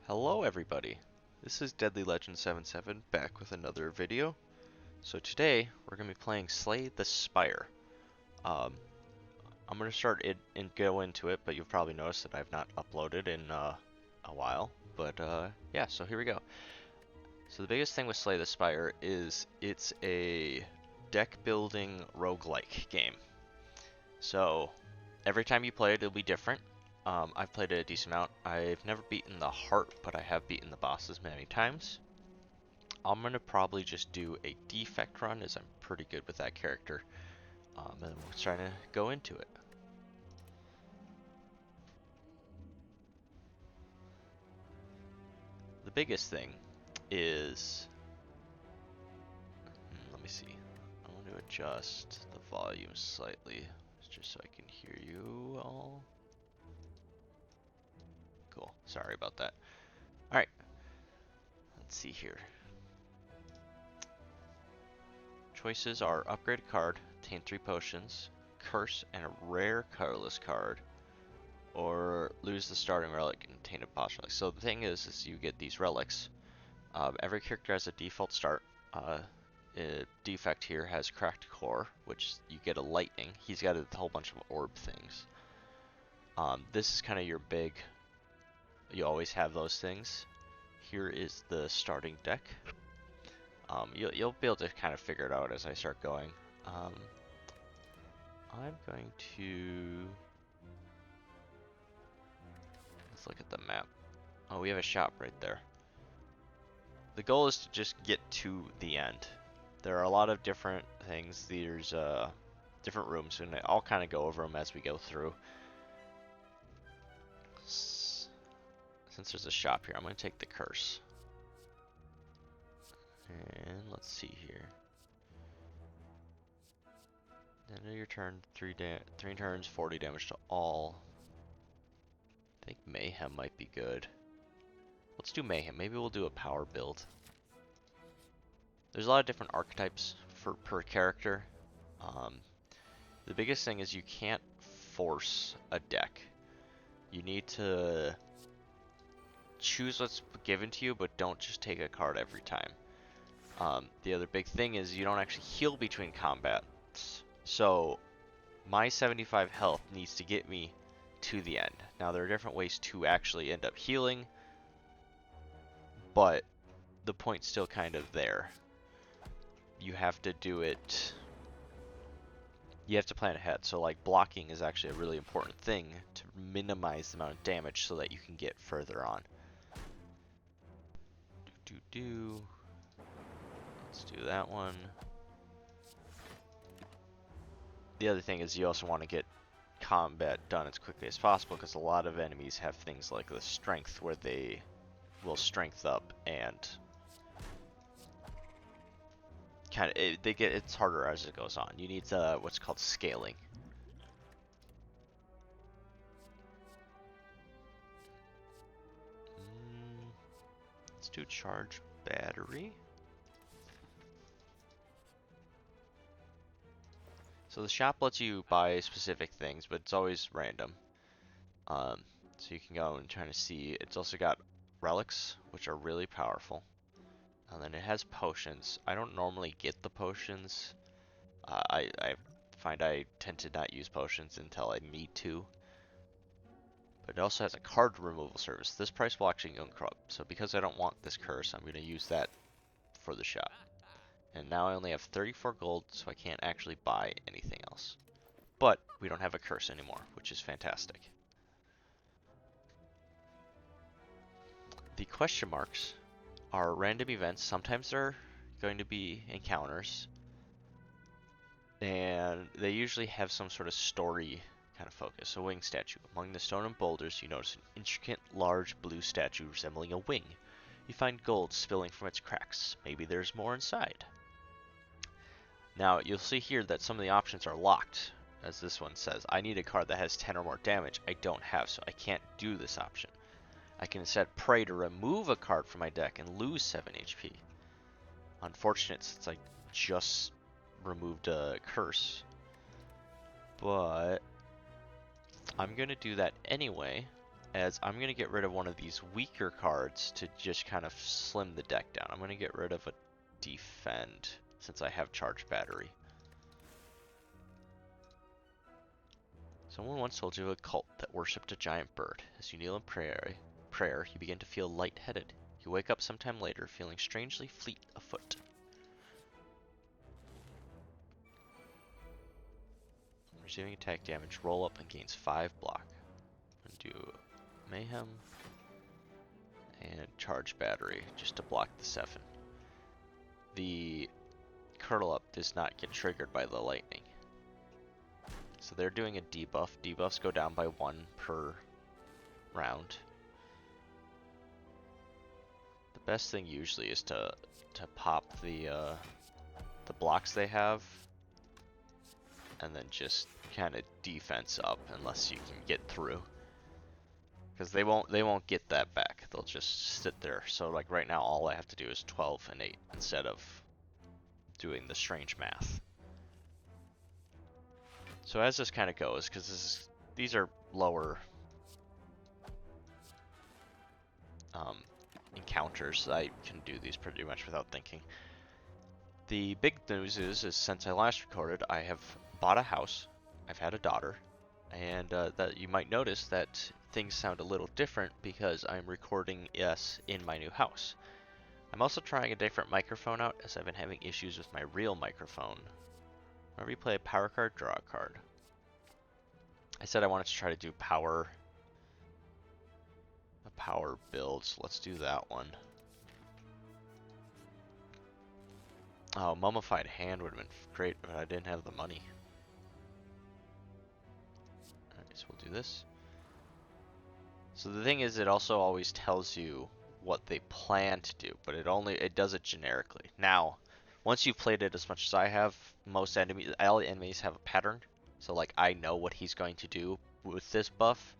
Hello everybody, this is Deadly Legend 77 back with another video. So today we're going to be playing Slay the Spire. Um, I'm going to start it and go into it, but you've probably noticed that I've not uploaded in a while. But yeah, so here we go. So the biggest thing with Slay the Spire is it's a deck building roguelike game. So every time you play it, it'll be different. I've played it a decent amount. I've never beaten the heart, but I have beaten the bosses many times. I'm going to probably just do a defect run, as I'm pretty good with that character. And then we're trying to go into it. The biggest thing is... let me see. I want to adjust the volume slightly, just so I can hear you all. Cool. Sorry about that. Alright. Let's see here. Choices are upgrade a card, obtain 3 potions, curse and a rare colorless card, or lose the starting relic and obtain a boss relic. So the thing is you get these relics. Every character has a default start. Defect here has cracked core, which you get a lightning. He's got a whole bunch of orb things. This is kind of your big... You always have those things. Here is the starting deck. You'll be able to kind of figure it out as I start going. I'm going to... Let's look at the map. Oh, we have a shop right there. The goal is to just get to the end. There are a lot of different things. There's different rooms, and I'll kind of go over them as we go through. Since there's a shop here, I'm going to take the curse. And let's see here. End of your turn, 3 turns, 40 damage to all. I think Mayhem might be good. Let's do Mayhem. Maybe we'll do a power build. There's a lot of different archetypes per character. The biggest thing is you can't force a deck. You need to choose what's given to you, but don't just take a card every time. The other big thing is you don't actually heal between combats. So my 75 health needs to get me to the end. Now there are different ways to actually end up healing, but the point's still kind of there. You have to do it... You have to plan ahead. So like blocking is actually a really important thing to minimize the amount of damage so that you can get further on. Let's do that one. The other thing is you also want to get combat done as quickly as possible, because a lot of enemies have things like the strength where they will strength up and kind of it's harder as it goes on. You need what's called scaling. Let's do charge battery. So the shop lets you buy specific things, but it's always random. So you can go and try to see. It's also got relics, which are really powerful. And then it has potions. I don't normally get the potions. I find I tend to not use potions until I need to. But it also has a card removal service. This price will actually go up. So because I don't want this curse, I'm going to use that for the shop. And now I only have 34 gold, so I can't actually buy anything else. But we don't have a curse anymore, which is fantastic. The question marks are random events. Sometimes they're going to be encounters. And they usually have some sort of story kind of focus. A wing statue. Among the stone and boulders, you notice an intricate, large blue statue resembling a wing. You find gold spilling from its cracks. Maybe there's more inside. Now, you'll see here that some of the options are locked. As this one says, I need a card that has 10 or more damage. I don't have, so I can't do this option. I can instead pray to remove a card from my deck and lose 7 HP. Unfortunate, since I just removed a curse. But I'm going to do that anyway, as I'm going to get rid of one of these weaker cards to just kind of slim the deck down. I'm going to get rid of a defend since I have charged battery. Someone once told you of a cult that worshipped a giant bird. As you kneel in prayer, you begin to feel lightheaded. You wake up sometime later feeling strangely fleet of foot. Receiving attack damage, roll up and gains 5 block. I'm going to do Mayhem and charge battery just to block the 7. The curl up does not get triggered by the lightning. So they're doing a debuff. Debuffs go down by 1 per round. The best thing usually is to pop the blocks they have, and then just kind of defense up unless you can get through. Because they won't get that back. They'll just sit there. So like right now, all I have to do is 12 and 8 instead of doing the strange math. So as this kind of goes, because these are lower encounters, I can do these pretty much without thinking. The big news is since I last recorded, I have bought a house, I've had a daughter, and that you might notice that things sound a little different because I'm recording in my new house. I'm also trying a different microphone out as I've been having issues with my real microphone. Whenever you play a power card, draw a card. I said I wanted to try to do power build, so let's do that one. Oh, Mummified Hand would have been great, but I didn't have the money. Alright, so we'll do this. So the thing is, it also always tells you what they plan to do, but it does it generically. Now, once you've played it as much as I have, all enemies have a pattern. So like I know what he's going to do with this buff,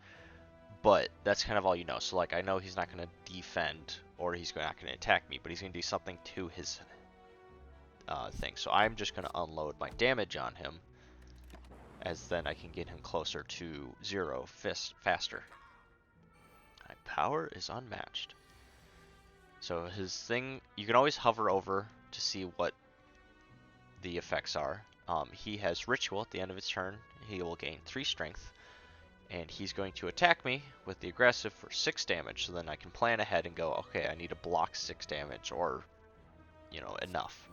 but that's kind of all you know. So like I know he's not going to defend or he's not going to attack me, but he's going to do something to his thing. So I'm just going to unload my damage on him, as then I can get him closer to 0 faster. My power is unmatched. So his thing, you can always hover over to see what the effects are. He has Ritual at the end of his turn. He will gain 3 strength. And he's going to attack me with the aggressive for 6 damage. So then I can plan ahead and go, okay, I need to block 6 damage or, you know, enough.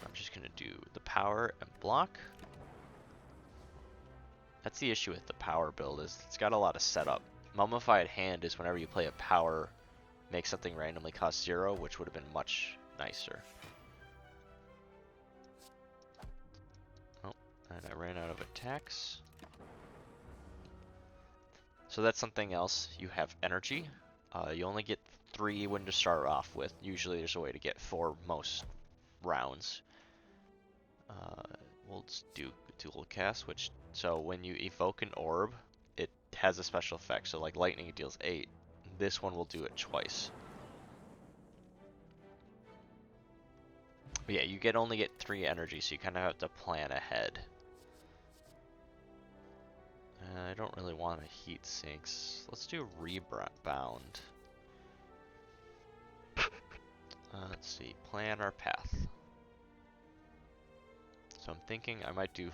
I'm just going to do the power and block. That's the issue with the power build, is it's got a lot of setup. Mummified Hand is whenever you play a power, make something randomly cost 0, which would have been much nicer. And I ran out of attacks. So that's something else. You have energy. You only get 3 when to start off with. Usually there's a way to get 4 most rounds. We'll just do dual cast, so when you evoke an orb, it has a special effect. So like lightning deals 8. This one will do it twice. But yeah, you only get 3 energy, so you kind of have to plan ahead. I don't really want a heat sinks. Let's do rebound. Let's see, plan our path. So I'm thinking I might do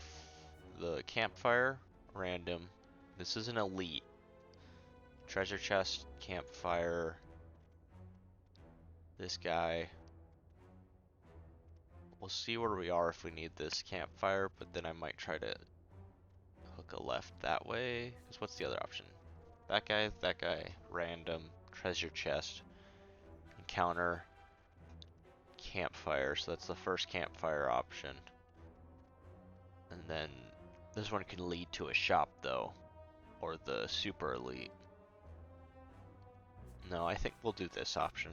the campfire, random. This is an elite. Treasure chest, campfire. This guy. We'll see where we are if we need this campfire, but then I might try to hook a left that way. Because what's the other option? That guy, random, treasure chest, encounter, campfire. So that's the first campfire option. And then this one can lead to a shop though, or the super elite. No, I think we'll do this option.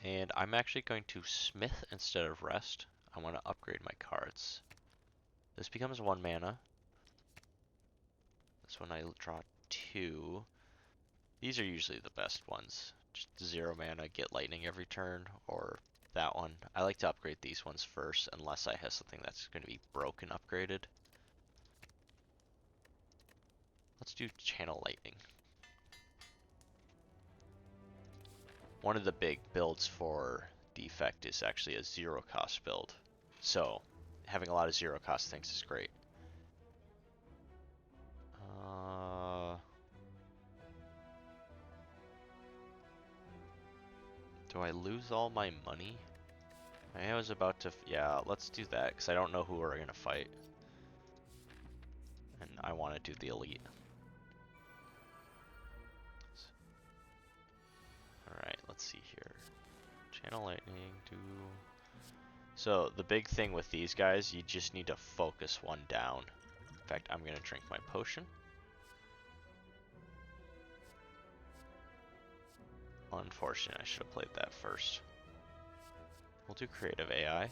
And I'm actually going to smith instead of rest. I want to upgrade my cards. This becomes 1 mana. This one I draw 2. These are usually the best ones. Just 0 mana, get lightning every turn, or that one. I like to upgrade these ones first, unless I have something that's going to be broken upgraded. do Channel Lightning. One of the big builds for Defect is actually a zero cost build. So having a lot of zero cost things is great. Do I lose all my money? I was about to, yeah, let's do that, because I don't know who we're going to fight. And I want to do the elite. Alright, let's see here. Channel Lightning, do... So, the big thing with these guys, you just need to focus one down. In fact, I'm going to drink my potion. Unfortunate, I should have played that first. We'll do Creative AI.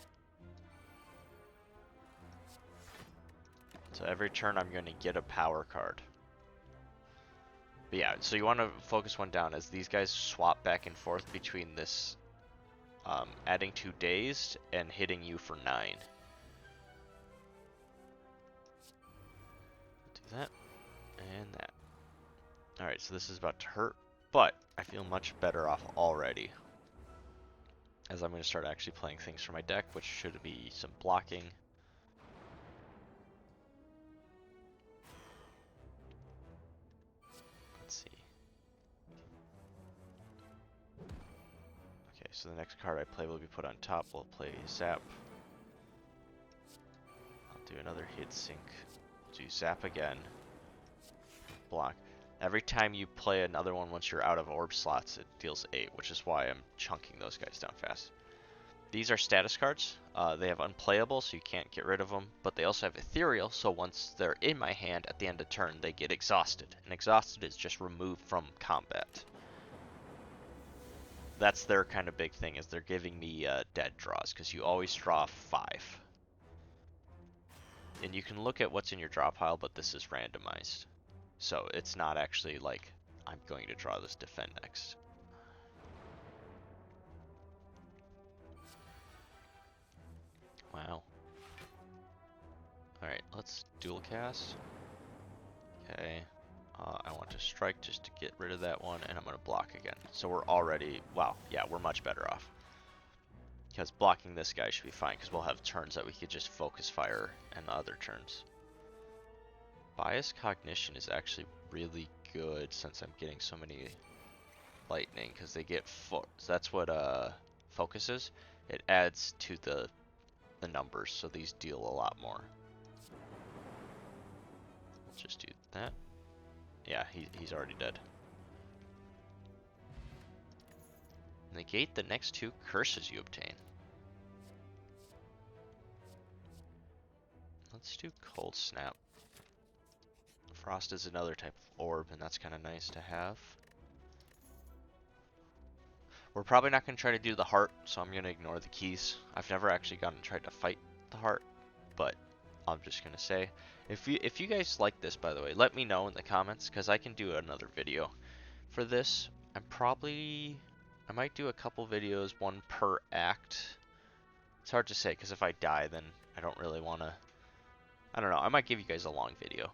So every turn I'm going to get a power card. But yeah, so you want to focus one down as these guys swap back and forth between this adding 2 dazed and hitting you for 9. Do that and that. Alright, so this is about to hurt, but I feel much better off already, as I'm going to start actually playing things for my deck, which should be some blocking. Let's see. Okay, so the next card I play will be put on top. We'll play Zap. I'll do another Hit Sink. Do Zap again. Block. Every time you play another one once you're out of orb slots, it deals 8, which is why I'm chunking those guys down fast. These are status cards. They have unplayable, so you can't get rid of them, but they also have ethereal, so once they're in my hand at the end of turn, they get exhausted. And exhausted is just removed from combat. That's their kind of big thing, is they're giving me dead draws, because you always draw 5. And you can look at what's in your draw pile, but this is randomized. So it's not actually like, I'm going to draw this defend next. Wow. Alright, let's dual cast. Okay. I want to strike just to get rid of that one, and I'm going to block again. So we're already, wow, yeah, we're much better off. Because blocking this guy should be fine, because we'll have turns that we could just focus fire and other turns. Bias Cognition is actually really good since I'm getting so many lightning, because they get so that's what focus is. It adds to the numbers, so these deal a lot more. Let's just do that. Yeah, he's already dead. Negate the next 2 curses you obtain. Let's do Cold Snap. Frost is another type of orb, and that's kind of nice to have. We're probably not going to try to do the heart, so I'm going to ignore the keys. I've never actually gone and tried to fight the heart, but I'm just going to say, if you guys like this, by the way, let me know in the comments, because I can do another video for this. I might do a couple videos, one per act. It's hard to say, because if I die, then I don't really want to, I don't know, I might give you guys a long video.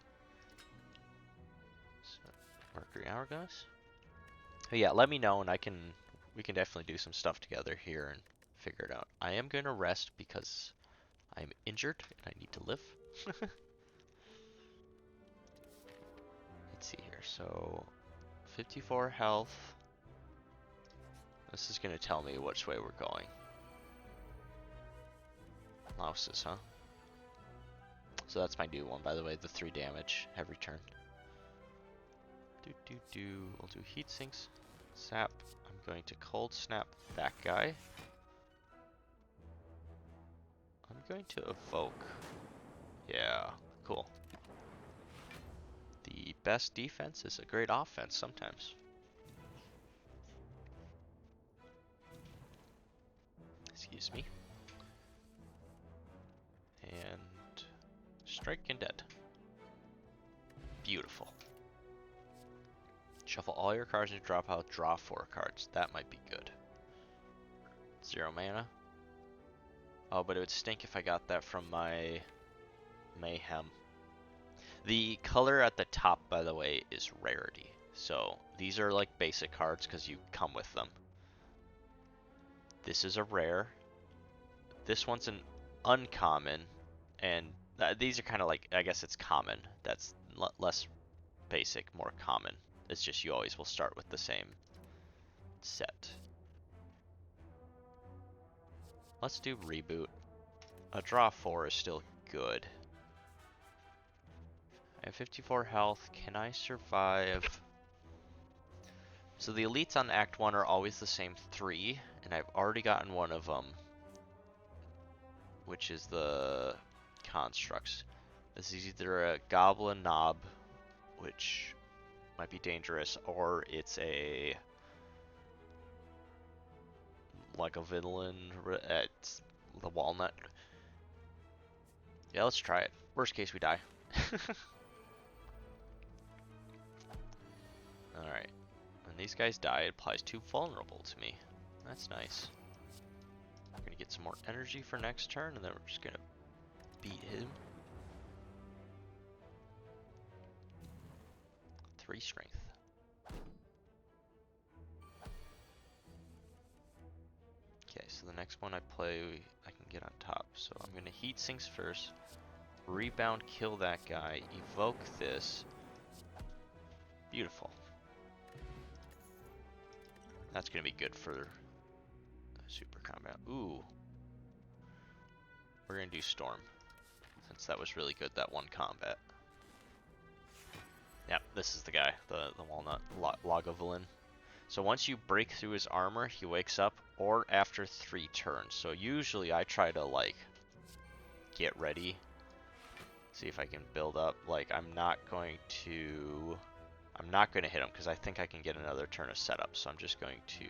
So, Mercury Hourglass. But yeah, let me know, and we can definitely do some stuff together here and figure it out. I am going to rest because I'm injured and I need to live. Let's see here. So 54 health. This is going to tell me which way we're going. Louses, huh? So that's my new one, by the way, the 3 damage every turn. We'll do Heat Sinks. Sap. I'm going to Cold Snap that guy. I'm going to Evoke. Yeah, cool. The best defense is a great offense sometimes. Excuse me. And strike and dead. Beautiful. Shuffle all your cards in your draw pile, draw 4 cards. That might be good. 0 mana. Oh, but it would stink if I got that from my Mayhem. The color at the top, by the way, is rarity. So these are like basic cards because you come with them. This is a rare. This one's an uncommon, and these are kind of like, I guess it's common. That's less basic, more common. It's just you always will start with the same set. Let's do reboot. A draw 4 is still good. I have 54 health. Can I survive? So the elites on Act 1 are always the same 3, and I've already gotten one of them, which is the constructs. This is either a goblin knob, which might be dangerous, or it's a like a villain. It's the walnut. Yeah, let's try it. Worst case, we die. Alright. When these guys die, it applies 2 vulnerable to me. That's nice. We're gonna get some more energy for next turn, and then we're just gonna beat him. 3 strength. Okay, so the next one I play, I can get on top. So I'm gonna heat sinks first, rebound, kill that guy, evoke this. Beautiful. That's gonna be good for super combat. Ooh. We're gonna do storm, since that was really good that one combat. Yep, this is the guy, the walnut Lagavulin. So once you break through his armor, he wakes up, or after 3 turns. So usually I try to like get ready, see if I can build up. Like I'm not going to hit him because I think I can get another turn of setup. So I'm just going to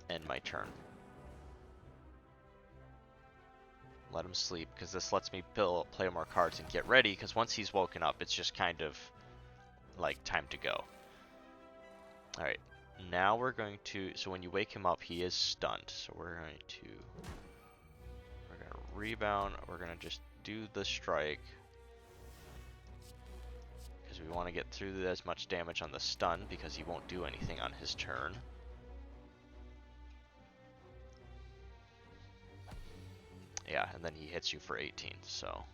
end my turn. Let him sleep because this lets me play more cards and get ready, because once he's woken up, it's just kind of like time to go. Alright, now we're going to, so when you wake him up, he is stunned. So we're going to rebound, we're going to just do the strike, because we want to get through as much damage on the stun, because he won't do anything on his turn. Yeah, and then he hits you for 18, so.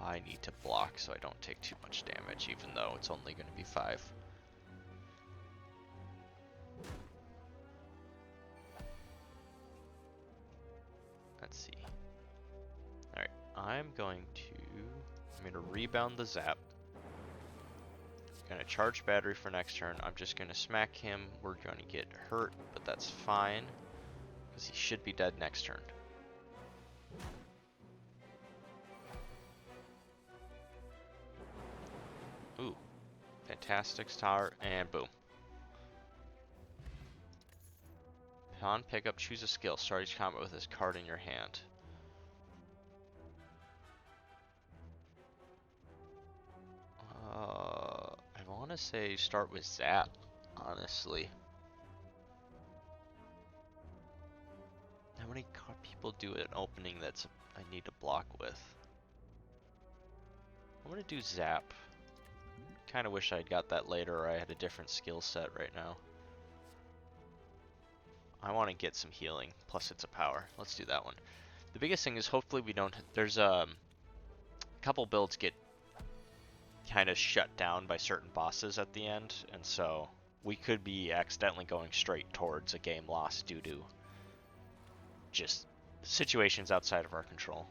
I need to block so I don't take too much damage, even though it's only going to be 5. Let's see. Alright, I'm going to rebound the zap. Gonna charge battery for next turn. I'm just gonna smack him. We're gonna get hurt, but that's fine, because he should be dead next turn. Ooh, fantastic tower, and boom. Pawn pickup, choose a skill. Start each combat with this card in your hand. I want to say start with Zap, honestly. How many people do an opening that's I need to block with? I'm gonna do Zap. Kind of wish I'd got that later, or I had a different skill set right now. I want to get some healing, plus it's a power. Let's do that one. The biggest thing is hopefully we don't, there's a couple builds get kind of shut down by certain bosses at the end, and so we could be accidentally going straight towards a game lost due to just situations outside of our control.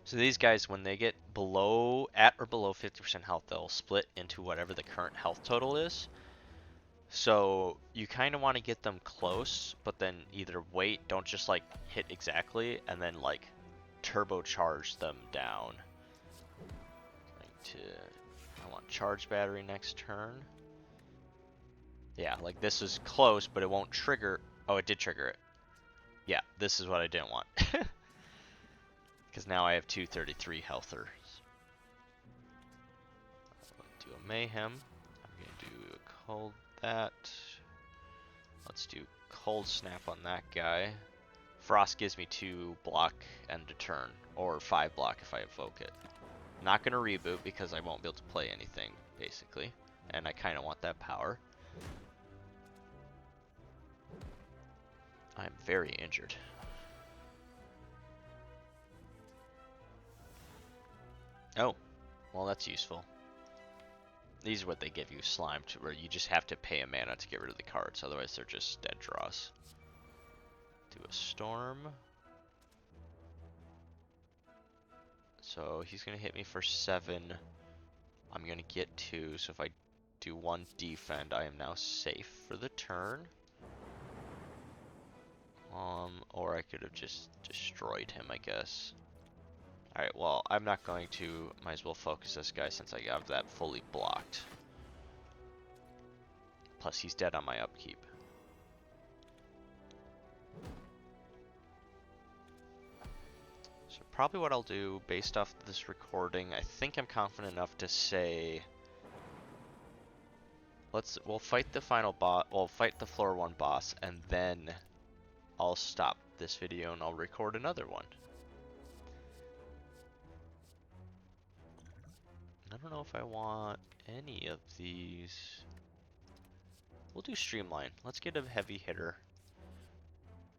So these guys, when they get at or below 50% health, they'll split into whatever the current health total is. So you kind of want to get them close, but then either wait, don't just like hit exactly, and then like turbocharge them down. I want charge battery next turn. Yeah, like this is close, but it won't trigger. Oh, it did trigger it. Yeah, this is what I didn't want. Because now I have 233 healthers. Let's do a mayhem. I'm gonna do a cold that. Let's do Cold Snap on that guy. Frost gives me 2 block and a turn, or 5 block if I evoke it. Not gonna reboot because I won't be able to play anything, basically. And I kinda want that power. I'm very injured. Oh, well that's useful. These are what they give you, slime, to where you just have to pay a mana to get rid of the cards, otherwise they're just dead draws. Do a storm. So he's gonna hit me for 7. I'm gonna get 2, so if I do 1 defend, I am now safe for the turn. Or I could have just destroyed him, I guess. Alright, well, I'm not going to. Might as well focus this guy since I have that fully blocked. Plus, he's dead on my upkeep. So probably what I'll do, based off this recording, I think I'm confident enough to say... We'll fight the final boss, we'll fight the floor 1 boss, and then I'll stop this video and I'll record another one. I don't know if I want any of these. We'll do Streamline. Let's get a heavy hitter.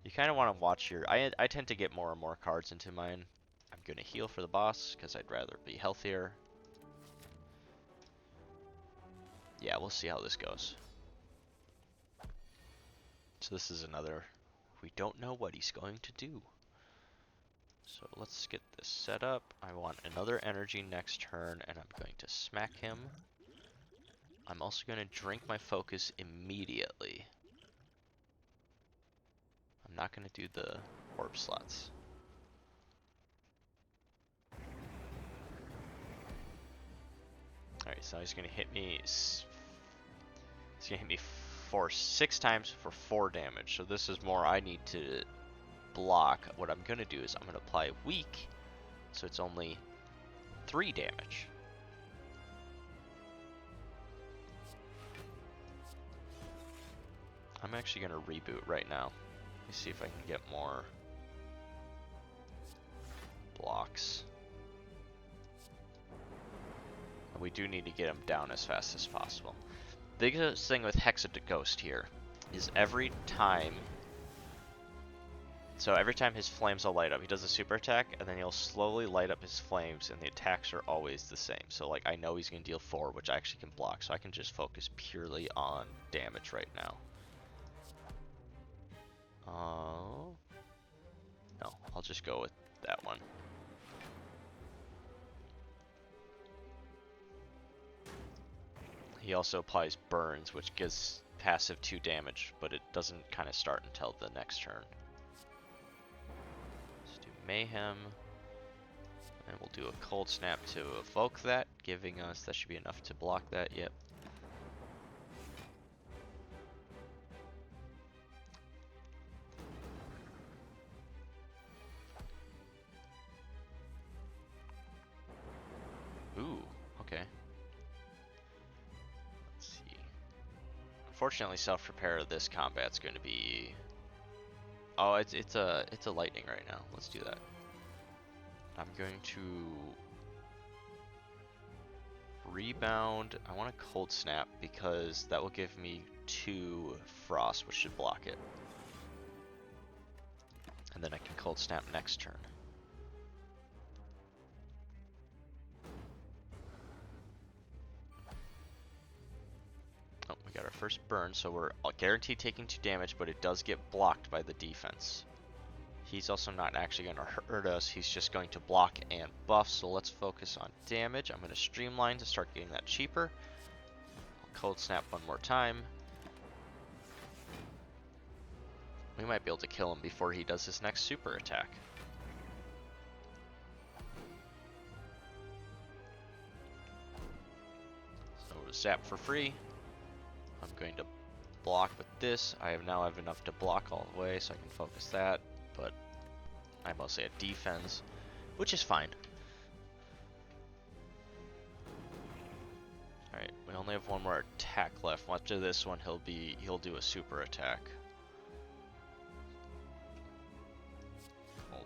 You kind of want to watch your... I tend to get more and more cards into mine. I'm going to heal for the boss because I'd rather be healthier. Yeah, we'll see how this goes. So this is another... We don't know what he's going to do. So let's get this set up. I want another energy next turn, and I'm going to smack him. I'm also going to drink my focus immediately. I'm not going to do the orb slots. Alright, so he's going to hit me... He's going to hit me for 6 times for 4 damage. So this is more I need to block. What I'm going to do is I'm going to apply weak, so it's only 3 damage. I'm actually going to reboot right now. Let me see if I can get more blocks. And we do need to get him down as fast as possible. The biggest thing with Hexaghost here is every time... So every time his flames will light up, he does a super attack, and then he'll slowly light up his flames, and the attacks are always the same. So like I know he's going to deal 4, which I actually can block, so I can just focus purely on damage right now. No, I'll just go with that one. He also applies burns, which gives passive 2 damage, but it doesn't kind of start until the next turn. Let's do Mayhem, and we'll do a Cold Snap to evoke that, giving us, that should be enough to block that, yep. Ooh, okay. Let's see. Unfortunately, self-repair of this combat's going to be... Oh, it's a lightning right now. Let's do that. I'm going to rebound. I want a Cold Snap because that will give me 2 frost, which should block it. And then I can Cold Snap next turn. Oh, we got our first burn, so we're guaranteed taking 2 damage, but it does get blocked by the defense. He's also not actually going to hurt us, he's just going to block and buff, so let's focus on damage. I'm going to Streamline to start getting that cheaper. I'll Cold Snap one more time. We might be able to kill him before he does his next super attack. So to zap for free. I'm going to block with this. I now have enough to block all the way, so I can focus that. But I mostly have defense, which is fine. Alright, we only have one more attack left. After this one, he'll do a super attack.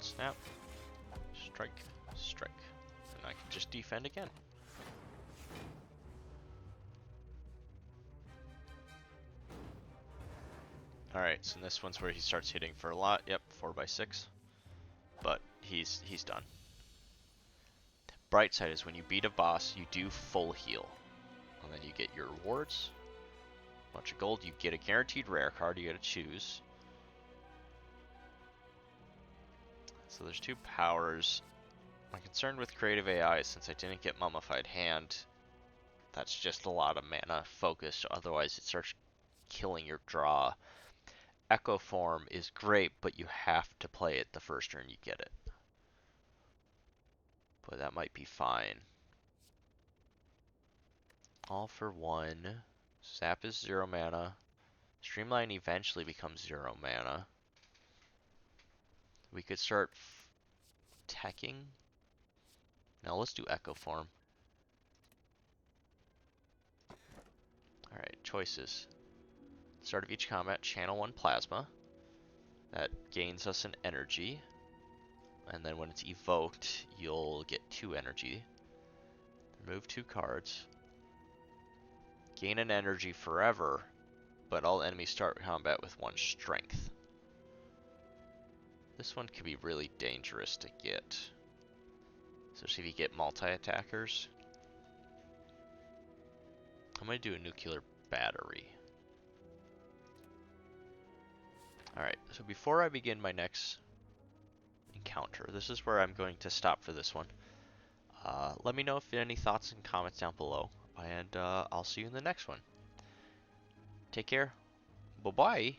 snap, strike, strike. And I can just defend again. Alright, so this one's where he starts hitting for a lot. Yep, 4x6. But he's done. Bright side is when you beat a boss, you do full heal. And then you get your rewards. Bunch of gold, you get a guaranteed rare card you gotta choose. So there's two powers. My concern with creative AI is since I didn't get Mummified Hand, that's just a lot of mana focused, otherwise it starts killing your draw. Echo Form is great, but you have to play it the first turn you get it. But that might be fine. All for one. Sap is 0 mana. Streamline eventually becomes 0 mana. We could start teching. Now let's do Echo Form. Alright, choices. Start of each combat, channel 1 plasma. That gains us an energy. And then when it's evoked, you'll get 2 energy. Remove 2 cards. Gain an energy forever, but all enemies start combat with 1 strength. This one could be really dangerous to get. Especially if you get multi-attackers. I'm going to do a nuclear battery. Alright, so before I begin my next encounter, this is where I'm going to stop for this one. Let me know if you have any thoughts and comments down below, and I'll see you in the next one. Take care. Bye-bye.